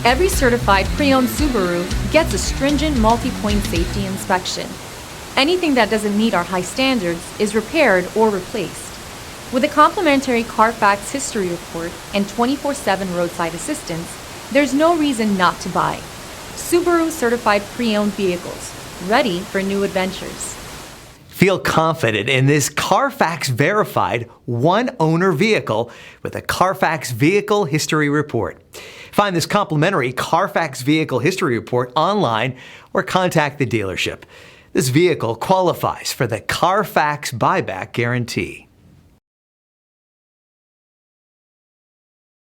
Every certified pre-owned Subaru gets a stringent multi-point safety inspection. Anything that doesn't meet our high standards is repaired or replaced. With a complimentary Carfax history report and 24/7 roadside assistance, there's no reason not to buy. Subaru certified pre-owned vehicles, ready for new adventures. Feel confident in this Carfax verified one-owner vehicle with a Carfax Vehicle History Report. Find this complimentary Carfax Vehicle History Report online or contact the dealership. This vehicle qualifies for the Carfax Buyback Guarantee.